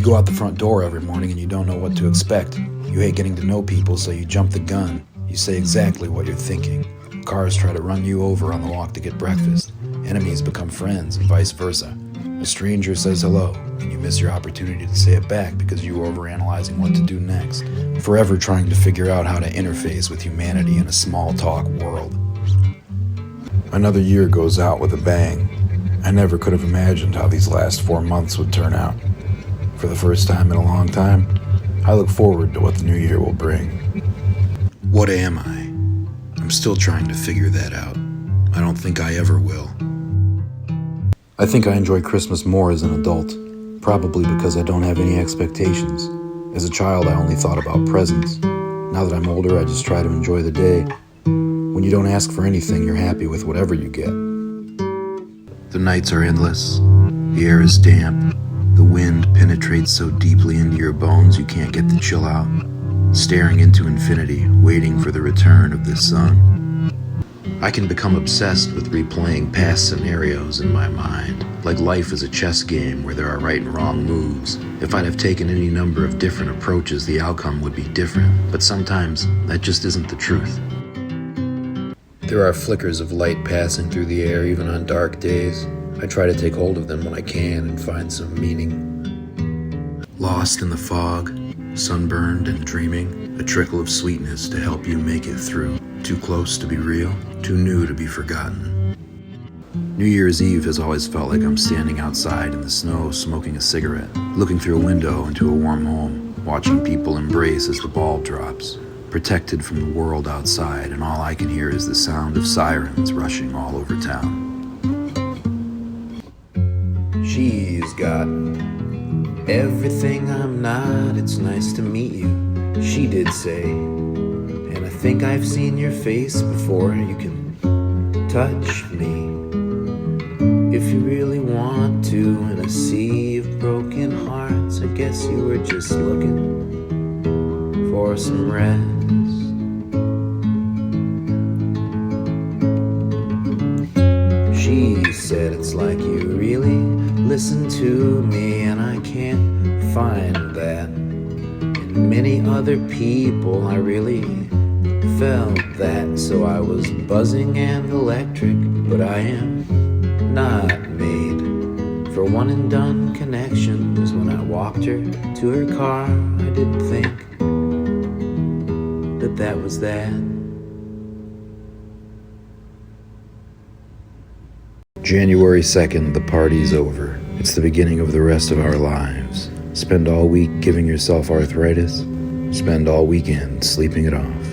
You go out the front door every morning and you don't know what to expect. You hate getting to know people, so you jump the gun. You say exactly what you're thinking. Cars try to run you over on the walk to get breakfast. Enemies become friends and vice versa. A stranger says hello, and you miss your opportunity to say it back because you were overanalyzing what to do next. Forever trying to figure out how to interface with humanity in a small talk world. Another year goes out with a bang. I never could have imagined how these last 4 months would turn out. For the first time in a long time, I look forward to what the new year will bring. What am I? I'm still trying to figure that out. I don't think I ever will. I think I enjoy Christmas more as an adult, probably because I don't have any expectations. As a child, I only thought about presents. Now that I'm older, I just try to enjoy the day. When you don't ask for anything, you're happy with whatever you get. The nights are endless. The air is damp. The wind penetrates so deeply into your bones you can't get the chill out. Staring into infinity, waiting for the return of the sun. I can become obsessed with replaying past scenarios in my mind, like life is a chess game where there are right and wrong moves. If I'd have taken any number of different approaches, the outcome would be different, but sometimes that just isn't the truth. There are flickers of light passing through the air even on dark days. I try to take hold of them when I can and find some meaning. Lost in the fog, sunburned and dreaming, a trickle of sweetness to help you make it through. Too close to be real, too new to be forgotten. New Year's Eve has always felt like I'm standing outside in the snow smoking a cigarette, looking through a window into a warm home, watching people embrace as the ball drops, protected from the world outside, and all I can hear is the sound of sirens rushing all over town. She's got everything I'm not, it's nice to meet you, she did say. And I think I've seen your face before, you can touch me if you really want to. In a sea of broken hearts, I guess you were just looking for some rest. She said it's like you really listen to me, and I can't find that in many other people. I really felt that, so I was buzzing and electric, but I am not made for one and done connections. When I walked her to her car, I didn't think that was that. January 2nd, the party's over. It's the beginning of the rest of our lives. Spend all week giving yourself arthritis. Spend all weekend sleeping it off.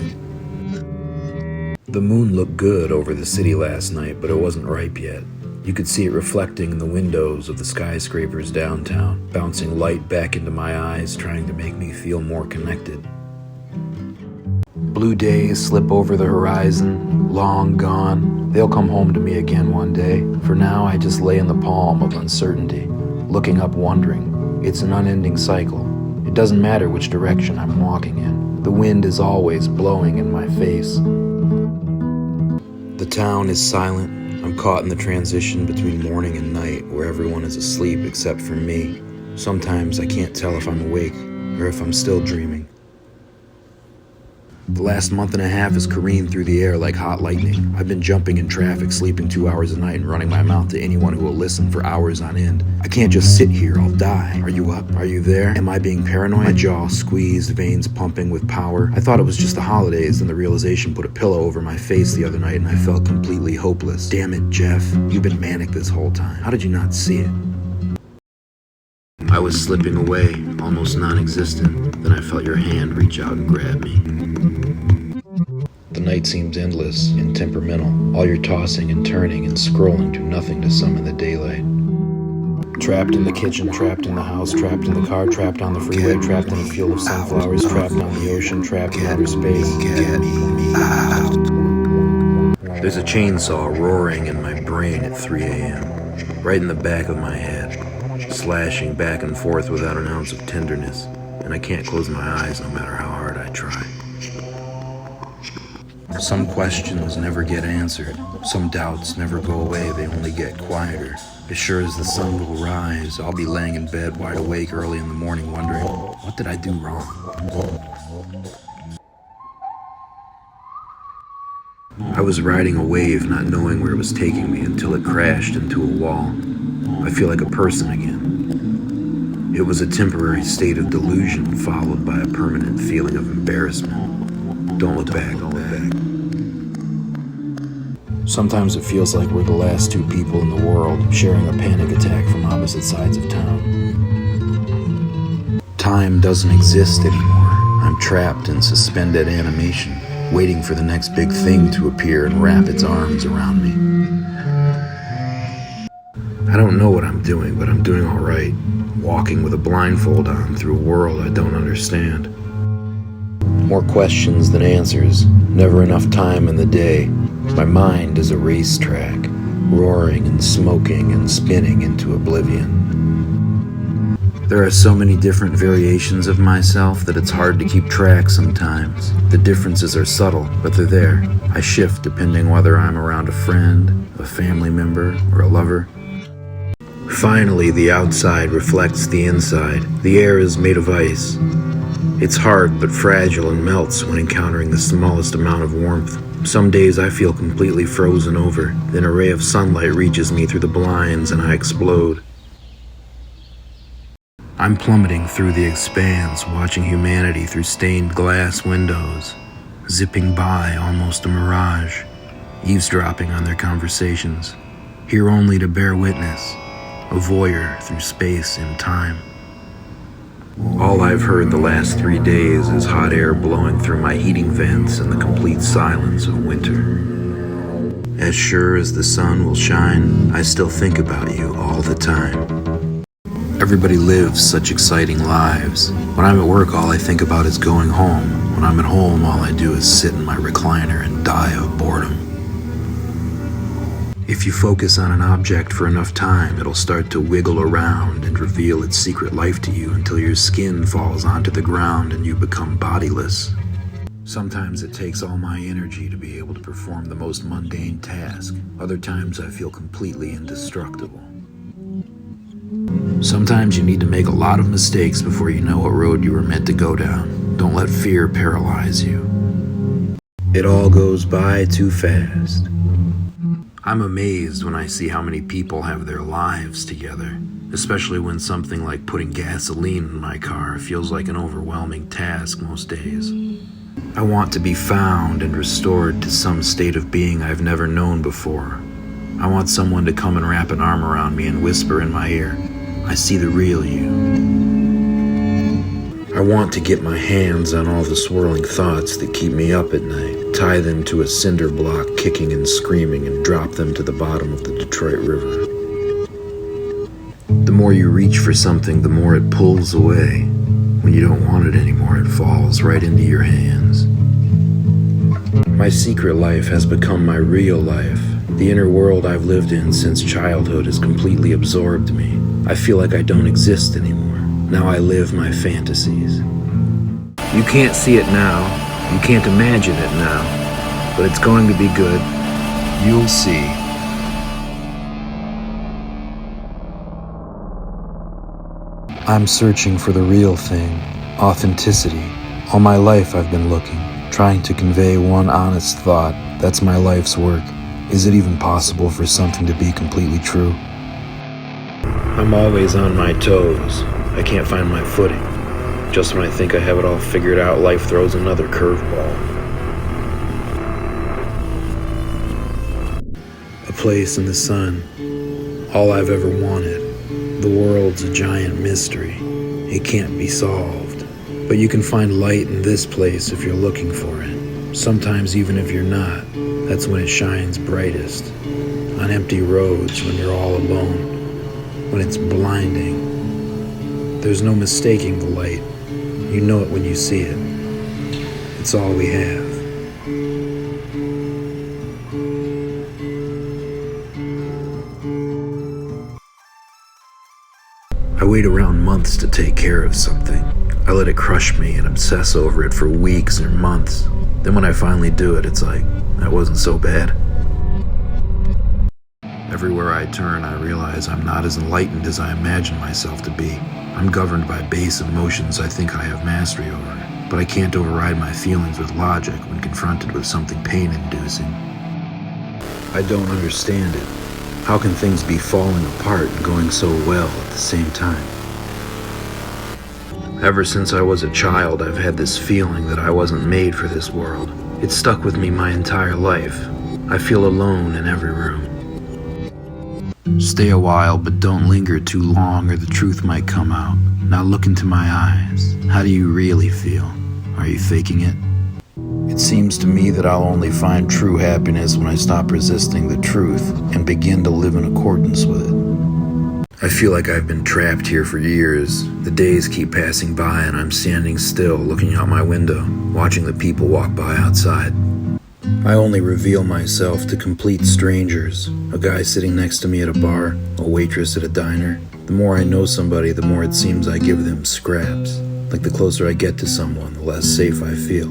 The moon looked good over the city last night, but it wasn't ripe yet. You could see it reflecting in the windows of the skyscrapers downtown, bouncing light back into my eyes, trying to make me feel more connected. Blue days slip over the horizon, long gone. They'll come home to me again one day. For now, I just lay in the palm of uncertainty, looking up wondering. It's an unending cycle. It doesn't matter which direction I'm walking in. The wind is always blowing in my face. The town is silent. I'm caught in the transition between morning and night, where everyone is asleep except for me. Sometimes I can't tell if I'm awake or if I'm still dreaming. The last month and a half has careened through the air like hot lightning. I've been jumping in traffic, sleeping 2 hours a night, and running my mouth to anyone who will listen for hours on end. I can't just sit here, I'll die. Are you up? Are you there? Am I being paranoid? My jaw squeezed, veins pumping with power. I thought it was just the holidays, then the realization put a pillow over my face the other night, and I felt completely hopeless. Damn it, Jeff. You've been manic this whole time. How did you not see it? I was slipping away, almost non-existent. Then I felt your hand reach out and grab me. The night seems endless and temperamental. All your tossing and turning and scrolling do nothing to summon the daylight. Trapped in the kitchen, trapped in the house, trapped in the car, trapped on the freeway, trapped in a field of sunflowers, trapped on the ocean, trapped in outer space. There's a chainsaw roaring in my brain at 3 a.m., right in the back of my head, slashing back and forth without an ounce of tenderness, and I can't close my eyes no matter how hard I try. Some questions never get answered. Some doubts never go away, they only get quieter. As sure as the sun will rise, I'll be laying in bed wide awake early in the morning wondering, what did I do wrong? I was riding a wave not knowing where it was taking me until it crashed into a wall. I feel like a person again. It was a temporary state of delusion followed by a permanent feeling of embarrassment. Don't look back, don't look back. Sometimes it feels like we're the last two people in the world sharing a panic attack from opposite sides of town. Time doesn't exist anymore. I'm trapped in suspended animation, waiting for the next big thing to appear and wrap its arms around me. I don't know what I'm doing, but I'm doing all right, walking with a blindfold on through a world I don't understand. More questions than answers, never enough time in the day. My mind is a racetrack, roaring and smoking and spinning into oblivion. There are so many different variations of myself that it's hard to keep track sometimes. The differences are subtle, but they're there. I shift depending whether I'm around a friend, a family member, or a lover. Finally, the outside reflects the inside. The air is made of ice. It's hard but fragile and melts when encountering the smallest amount of warmth. Some days I feel completely frozen over, then a ray of sunlight reaches me through the blinds and I explode. I'm plummeting through the expanse, watching humanity through stained glass windows, zipping by almost a mirage, eavesdropping on their conversations, here only to bear witness, a voyeur through space and time. All I've heard the last 3 days is hot air blowing through my heating vents and the complete silence of winter. As sure as the sun will shine, I still think about you all the time. Everybody lives such exciting lives. When I'm at work, all I think about is going home. When I'm at home, all I do is sit in my recliner and die of boredom. If you focus on an object for enough time, it'll start to wiggle around and reveal its secret life to you until your skin falls onto the ground and you become bodiless. Sometimes it takes all my energy to be able to perform the most mundane task. Other times I feel completely indestructible. Sometimes you need to make a lot of mistakes before you know what road you were meant to go down. Don't let fear paralyze you. It all goes by too fast. I'm amazed when I see how many people have their lives together, especially when something like putting gasoline in my car feels like an overwhelming task most days. I want to be found and restored to some state of being I've never known before. I want someone to come and wrap an arm around me and whisper in my ear, I see the real you. I want to get my hands on all the swirling thoughts that keep me up at night, tie them to a cinder block kicking and screaming, and drop them to the bottom of the Detroit River. The more you reach for something, the more it pulls away. When you don't want it anymore, it falls right into your hands. My secret life has become my real life. The inner world I've lived in since childhood has completely absorbed me. I feel like I don't exist anymore. Now I live my fantasies. You can't see it now. You can't imagine it now. But it's going to be good. You'll see. I'm searching for the real thing, authenticity. All my life I've been looking, trying to convey one honest thought. That's my life's work. Is it even possible for something to be completely true? I'm always on my toes. I can't find my footing. Just when I think I have it all figured out, life throws another curveball. A place in the sun. All I've ever wanted. The world's a giant mystery. It can't be solved. But you can find light in this place if you're looking for it. Sometimes even if you're not, that's when it shines brightest. On empty roads when you're all alone. When it's blinding. There's no mistaking the light. You know it when you see it. It's all we have. I wait around months to take care of something. I let it crush me and obsess over it for weeks or months. Then when I finally do it, it's like, that wasn't so bad. Everywhere I turn, I realize I'm not as enlightened as I imagine myself to be. I'm governed by base emotions I think I have mastery over, but I can't override my feelings with logic when confronted with something pain-inducing. I don't understand it. How can things be falling apart and going so well at the same time? Ever since I was a child, I've had this feeling that I wasn't made for this world. It's stuck with me my entire life. I feel alone in every room. Stay a while, but don't linger too long or the truth might come out. Now look into my eyes. How do you really feel? Are you faking it? It seems to me that I'll only find true happiness when I stop resisting the truth and begin to live in accordance with it. I feel like I've been trapped here for years. The days keep passing by and I'm standing still, looking out my window, watching the people walk by outside. I only reveal myself to complete strangers, a guy sitting next to me at a bar, a waitress at a diner. The more I know somebody, the more it seems I give them scraps. Like the closer I get to someone, the less safe I feel.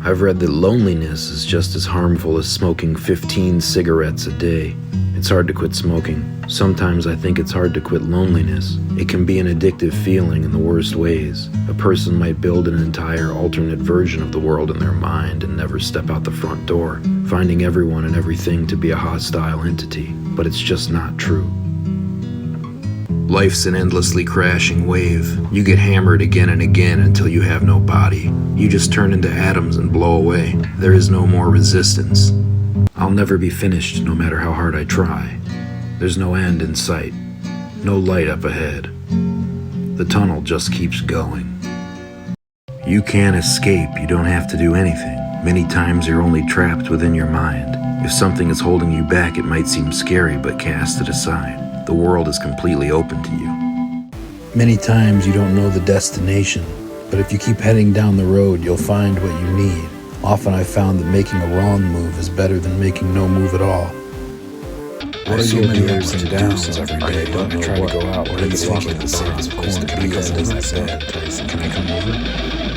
I've read that loneliness is just as harmful as smoking 15 cigarettes a day. It's hard to quit smoking. Sometimes I think it's hard to quit loneliness. It can be an addictive feeling in the worst ways. A person might build an entire alternate version of the world in their mind and never step out the front door, finding everyone and everything to be a hostile entity. But it's just not true. Life's an endlessly crashing wave. You get hammered again and again until you have no body. You just turn into atoms and blow away. There is no more resistance. I'll never be finished no matter how hard I try. There's no end in sight. No light up ahead. The tunnel just keeps going. You can't escape. You don't have to do anything. Many times you're only trapped within your mind. If something is holding you back, it might seem scary, but cast it aside. The world is completely open to you. Many times you don't know the destination, but if you keep heading down the road, you'll find what you need. Often I've found that making a wrong move is better than making no move at all. What are your ups and downs every day? Don't try to go out where you think the same place to be. Can I come over?